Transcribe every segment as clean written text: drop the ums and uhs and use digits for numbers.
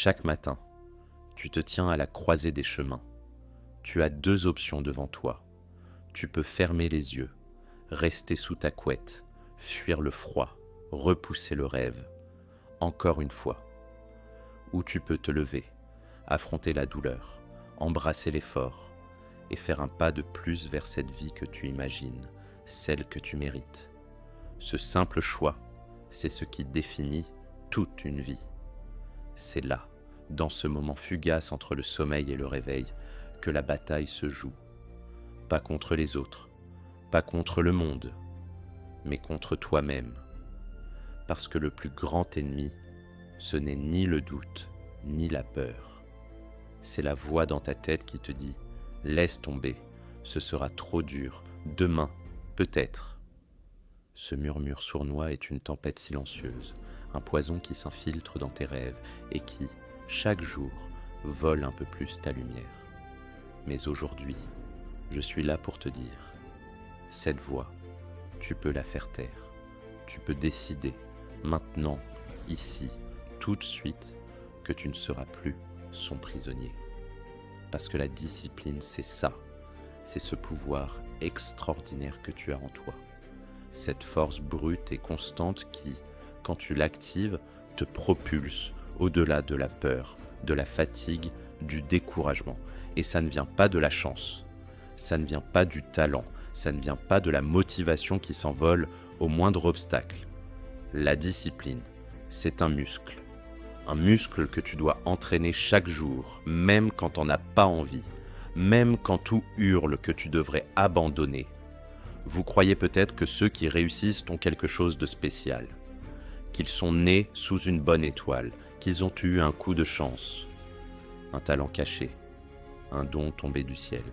Chaque matin, tu te tiens à la croisée des chemins. Tu as deux options devant toi. Tu peux fermer les yeux, rester sous ta couette, fuir le froid, repousser le rêve, encore une fois. Ou tu peux te lever, affronter la douleur, embrasser l'effort et faire un pas de plus vers cette vie que tu imagines, celle que tu mérites. Ce simple choix, c'est ce qui définit toute une vie. C'est là, dans ce moment fugace entre le sommeil et le réveil, que la bataille se joue. Pas contre les autres, pas contre le monde, mais contre toi-même. Parce que le plus grand ennemi, ce n'est ni le doute, ni la peur. C'est la voix dans ta tête qui te dit « Laisse tomber, ce sera trop dur, demain, peut-être ». Ce murmure sournois est une tempête silencieuse, un poison qui s'infiltre dans tes rêves et qui, chaque jour, vole un peu plus ta lumière. Mais aujourd'hui, je suis là pour te dire, cette voix, tu peux la faire taire. Tu peux décider, maintenant, ici, tout de suite, que tu ne seras plus son prisonnier. Parce que la discipline, c'est ça, c'est ce pouvoir extraordinaire que tu as en toi. Cette force brute et constante qui, quand tu l'actives, te propulse au-delà de la peur, de la fatigue, du découragement. Et ça ne vient pas de la chance, ça ne vient pas du talent, ça ne vient pas de la motivation qui s'envole au moindre obstacle. La discipline, c'est un muscle que tu dois entraîner chaque jour, même quand t'en as pas envie, même quand tout hurle que tu devrais abandonner. Vous croyez peut-être que ceux qui réussissent ont quelque chose de spécial, qu'ils sont nés sous une bonne étoile, qu'ils ont eu un coup de chance, un talent caché, un don tombé du ciel.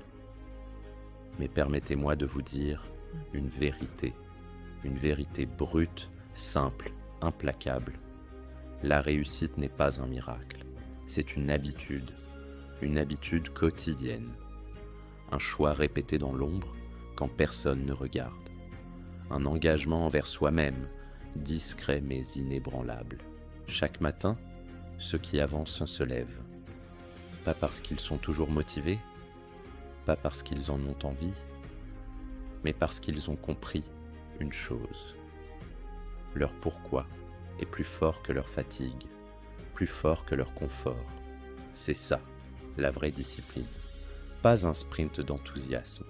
Mais permettez-moi de vous dire une vérité brute, simple, implacable. La réussite n'est pas un miracle, c'est une habitude quotidienne, un choix répété dans l'ombre quand personne ne regarde, un engagement envers soi-même, discret mais inébranlable. Chaque matin, ceux qui avancent se lèvent, pas parce qu'ils sont toujours motivés, pas parce qu'ils en ont envie, mais parce qu'ils ont compris une chose. Leur pourquoi est plus fort que leur fatigue, plus fort que leur confort. C'est ça, la vraie discipline. Pas un sprint d'enthousiasme,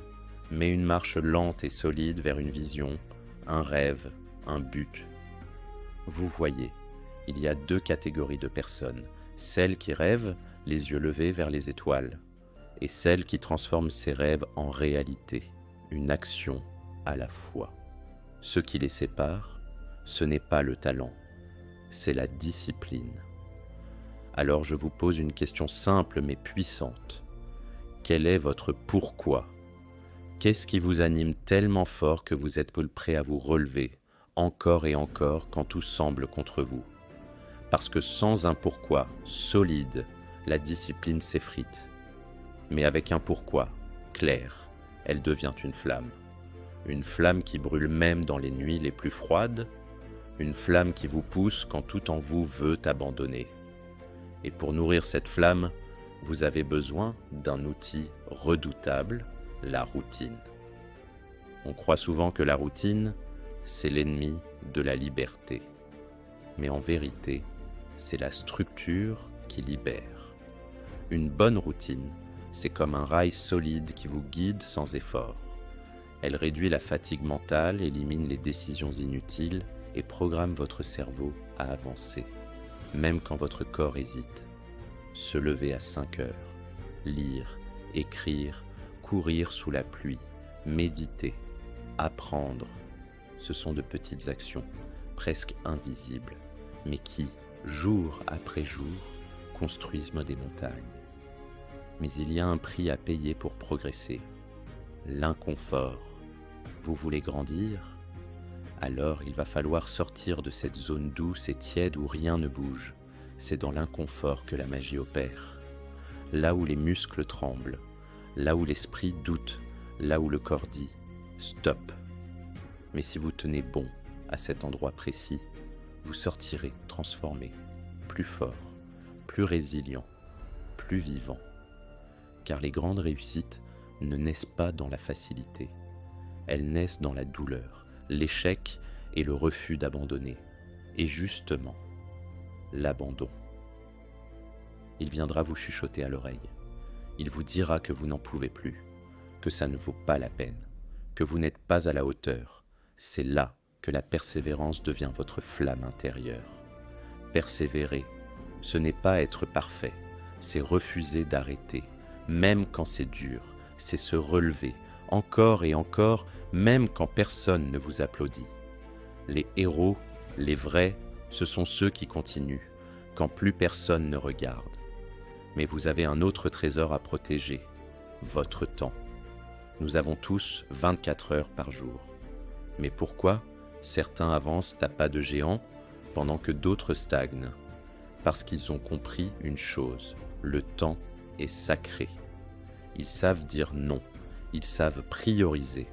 mais une marche lente et solide vers une vision, un rêve, un but. Vous voyez, il y a deux catégories de personnes, celles qui rêvent, les yeux levés vers les étoiles, et celles qui transforment ces rêves en réalité, une action à la fois. Ce qui les sépare, ce n'est pas le talent, c'est la discipline. Alors je vous pose une question simple mais puissante. Quel est votre pourquoi ? Qu'est-ce qui vous anime tellement fort que vous êtes prêt à vous relever, encore et encore, quand tout semble contre vous ? Parce que sans un pourquoi solide, la discipline s'effrite. Mais avec un pourquoi clair, elle devient une flamme qui brûle même dans les nuits les plus froides, une flamme qui vous pousse quand tout en vous veut abandonner. Et pour nourrir cette flamme, vous avez besoin d'un outil redoutable, la routine. On croit souvent que la routine, c'est l'ennemi de la liberté. Mais en vérité, c'est la structure qui libère. Une bonne routine, c'est comme un rail solide qui vous guide sans effort. Elle réduit la fatigue mentale, élimine les décisions inutiles et programme votre cerveau à avancer, même quand votre corps hésite. Se lever à 5 heures, lire, écrire, courir sous la pluie, méditer, apprendre. Ce sont de petites actions, presque invisibles, mais qui, jour après jour, construisent des montagnes. Mais il y a un prix à payer pour progresser, l'inconfort. Vous voulez grandir ? Alors il va falloir sortir de cette zone douce et tiède où rien ne bouge. C'est dans l'inconfort que la magie opère. Là où les muscles tremblent, là où l'esprit doute, là où le corps dit « stop ». Mais si vous tenez bon à cet endroit précis, vous sortirez transformé, plus fort, plus résilient, plus vivant. Car les grandes réussites ne naissent pas dans la facilité. Elles naissent dans la douleur, l'échec et le refus d'abandonner. Et justement, l'abandon. Il viendra vous chuchoter à l'oreille. Il vous dira que vous n'en pouvez plus, que ça ne vaut pas la peine, que vous n'êtes pas à la hauteur. C'est là que la persévérance devient votre flamme intérieure. Persévérer, ce n'est pas être parfait, c'est refuser d'arrêter, même quand c'est dur, c'est se relever, encore et encore, même quand personne ne vous applaudit. Les héros, les vrais, ce sont ceux qui continuent, quand plus personne ne regarde. Mais vous avez un autre trésor à protéger, votre temps. Nous avons tous 24 heures par jour. Mais pourquoi certains avancent à pas de géant pendant que d'autres stagnent? Parce qu'ils ont compris une chose, le temps est sacré. Ils savent dire non, ils savent prioriser.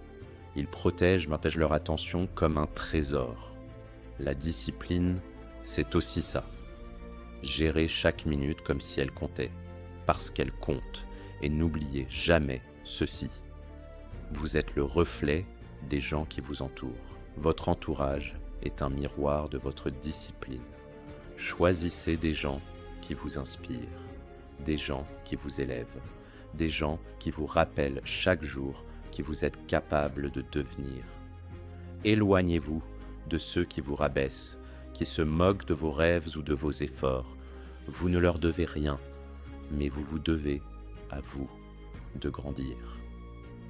Ils protègent leur attention comme un trésor. La discipline, c'est aussi ça. Gérer chaque minute comme si elle comptait, parce qu'elle compte, et n'oubliez jamais ceci. Vous êtes le reflet des gens qui vous entourent. Votre entourage est un miroir de votre discipline. Choisissez des gens qui vous inspirent, des gens qui vous élèvent, des gens qui vous rappellent chaque jour qui vous êtes capable de devenir. Éloignez-vous de ceux qui vous rabaissent, qui se moquent de vos rêves ou de vos efforts. Vous ne leur devez rien, mais vous vous devez, à vous, de grandir.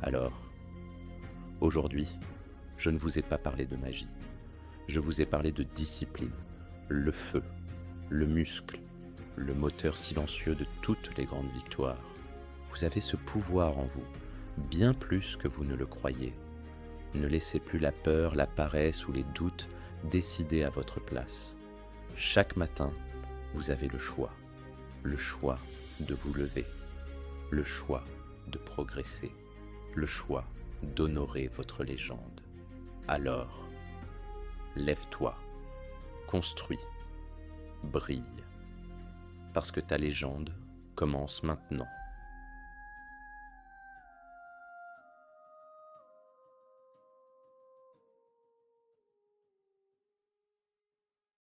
Alors, aujourd'hui, je ne vous ai pas parlé de magie. Je vous ai parlé de discipline, le feu, le muscle, le moteur silencieux de toutes les grandes victoires. Vous avez ce pouvoir en vous, bien plus que vous ne le croyez. Ne laissez plus la peur, la paresse ou les doutes décider à votre place. Chaque matin, vous avez le choix de vous lever, le choix de progresser, le choix d'honorer votre légende. Alors, lève-toi, construis, brille, parce que ta légende commence maintenant.